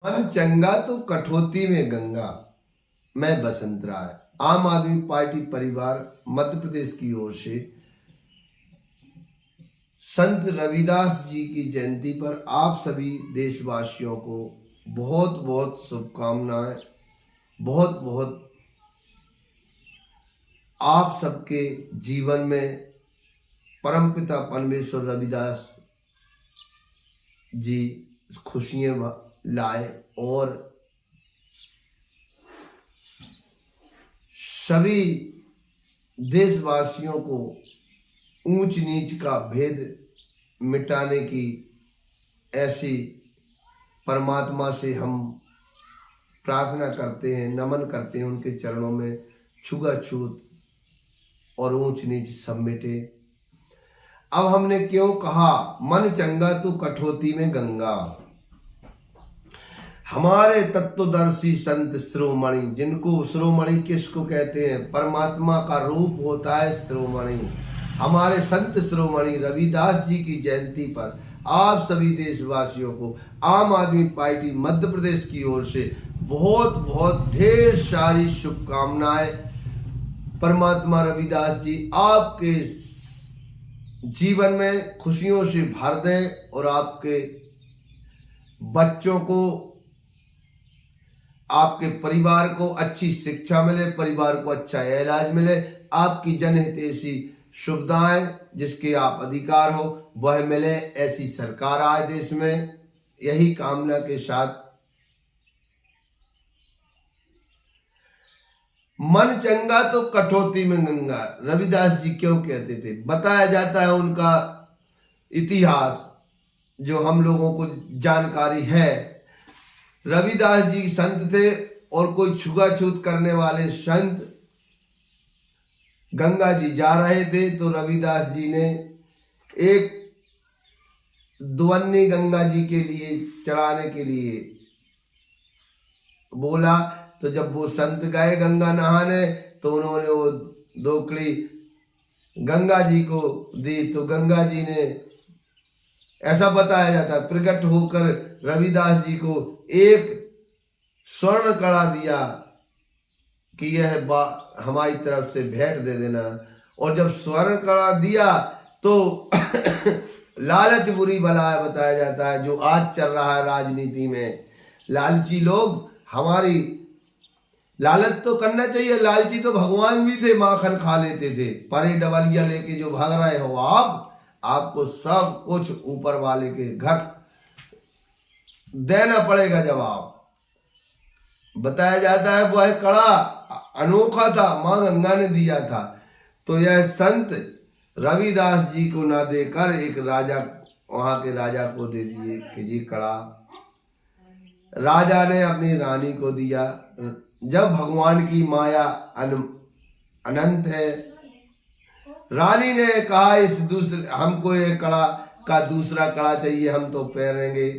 मन चंगा तो कठौती में गंगा। मैं बसंत राय, आम आदमी पार्टी परिवार मध्य प्रदेश की ओर से संत रविदास जी की जयंती पर आप सभी देशवासियों को बहुत बहुत शुभकामनाएं। बहुत बहुत आप सबके जीवन में परमपिता परमेश्वर रविदास जी खुशियां लाए और सभी देशवासियों को ऊंच नीच का भेद मिटाने की ऐसी परमात्मा से हम प्रार्थना करते हैं, नमन करते हैं उनके चरणों में। छूत और ऊंच नीच सब मिटे। अब हमने क्यों कहा मन चंगा तो कठौती में गंगा। हमारे तत्वदर्शी संत शिरोमणि, जिनको शिरोमणि किसको कहते हैं? परमात्मा का रूप होता है शिरोमणि। हमारे संत शिरोमणि रविदास जी की जयंती पर आप सभी देशवासियों को आम आदमी पार्टी मध्य प्रदेश की ओर से बहुत बहुत ढेर सारी शुभकामनाएं। परमात्मा रविदास जी आपके जीवन में खुशियों से भर दें और आपके बच्चों को, आपके परिवार को अच्छी शिक्षा मिले, परिवार को अच्छा इलाज मिले, आपकी जनहितैषी सुविधाएं जिसके आप अधिकार हो वह मिले, ऐसी सरकार आए देश में। यही कामना के साथ मन चंगा तो कठौती में गंगा रविदास जी क्यों कहते थे? बताया जाता है उनका इतिहास जो हम लोगों को जानकारी है। रविदास जी संत थे और कोई छुआछूत करने वाले संत गंगा जी जा रहे थे तो रविदास जी ने एक दुवन्नी गंगा जी के लिए चढ़ाने के लिए बोला। तो जब वो संत गए गंगा नहाने तो उन्होंने वो दोकड़ी गंगा जी को दी तो गंगा जी ने, ऐसा बताया जाता है, प्रकट होकर रविदास जी को एक स्वर्ण कड़ा दिया कि यह हमारी तरफ से भेंट दे देना। और जब स्वर्ण कड़ा दिया तो लालच बुरी बला है, बताया जाता है, जो आज चल रहा है राजनीति में। लालची लोग, हमारी लालच तो करना चाहिए, लालची तो भगवान भी थे, माखन खा लेते थे। परे डबलिया लेके जो भाग रहे हो आपको सब कुछ ऊपर वाले के घर देना पड़ेगा जवाब। बताया जाता है वह कड़ा अनोखा था, मां गंगा ने दिया था। तो यह संत रविदास जी को ना देकर एक राजा, वहां के राजा को दे दिए कि जी कड़ा। राजा ने अपनी रानी को दिया। जब भगवान की माया अनंत है, रानी ने कहा इस दूसरे, हमको ये कड़ा का दूसरा कड़ा चाहिए, हम तो पहनेंगे।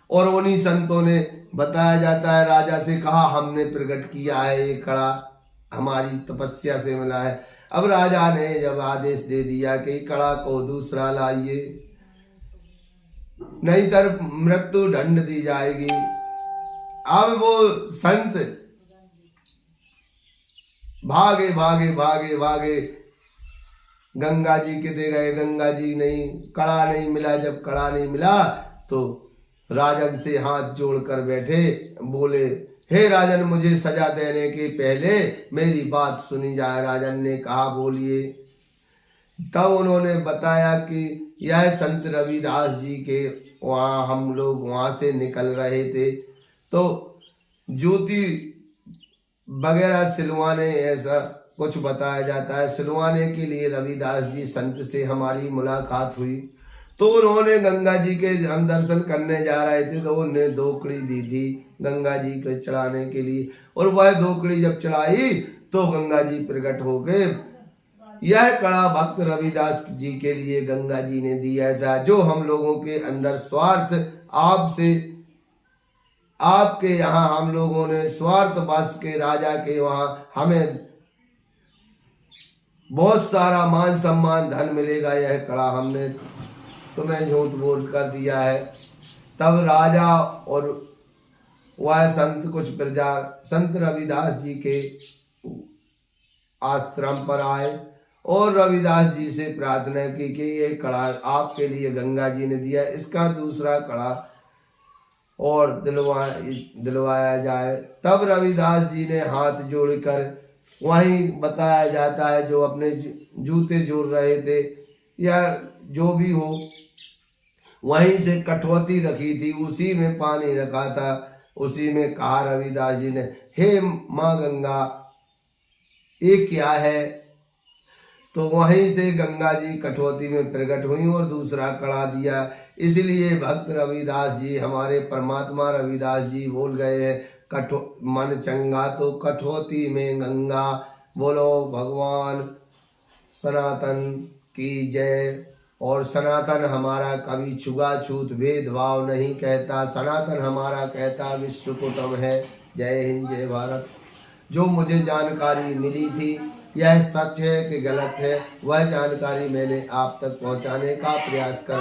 और उन्हीं संतों ने, बताया जाता है, राजा से कहा हमने प्रकट किया है ये कड़ा, हमारी तपस्या से मिला है। अब राजा ने जब आदेश दे दिया कि कड़ा को दूसरा लाइए, नहीं तर मृत्यु दंड दी जाएगी। अब वो संत भागे भागे भागे भागे गंगा जी के दे गए। गंगा जी नहीं, कड़ा नहीं मिला। जब कड़ा नहीं मिला तो राजन से हाथ जोड़कर बैठे, बोले हे राजन, मुझे सजा देने के पहले मेरी बात सुनी जाए। राजन ने कहा बोलिए। तब उन्होंने बताया कि यह संत रविदास जी के वहाँ हम लोग वहाँ से निकल रहे थे तो ज्योति वगैरह सिलवाने, ऐसा कुछ बताया जाता है, सिलवाने के लिए रविदास जी संत से हमारी मुलाकात हुई। तो उन्होंने गंगा जी के, हम दर्शन करने जा रहे थे तो उन्होंने दोकड़ी दी थी गंगा जी को चढ़ाने के लिए। और वह दोकड़ी जब चढ़ाई तो गंगा जी प्रकट हो गए। यह कड़ा भक्त रविदास जी के लिए गंगा जी ने दिया था। जो हम लोगों के अंदर स्वार्थ, आपसे, आपके यहाँ हम लोगों ने स्वार्थ बस के राजा के वहां हमें बहुत सारा मान सम्मान धन मिलेगा, यह कड़ा हमने तुम्हें झूठ बोल कर दिया है। तब राजा और वह संत कुछ प्रजा संत रविदास जी के आश्रम पर आए और रविदास जी से प्रार्थना की कि ये कड़ा आपके लिए गंगा जी ने दिया, इसका दूसरा कड़ा और दिलवाया जाए। तब रविदास जी ने हाथ जोड़कर, वहीं बताया जाता है जो अपने जूते जोड़ रहे थे या जो भी हो, वहीं से कठौती रखी थी, उसी में पानी रखा था, उसी में कहा रविदास जी ने, हे माँ गंगा ये क्या है। तो वहीं से गंगा जी कठौती में प्रकट हुई और दूसरा कड़ा दिया। इसलिए भक्त रविदास जी, हमारे परमात्मा रविदास जी बोल गए हैं, मन चंगा तो कठौती में गंगा। बोलो भगवान सनातन की जय। और सनातन हमारा कभी छुआछूत भेदभाव नहीं कहता, सनातन हमारा कहता विश्व कुटुंब है। जय हिंद, जय भारत। जो मुझे जानकारी मिली थी, यह सच है कि गलत है, वह जानकारी मैंने आप तक पहुंचाने का प्रयास कर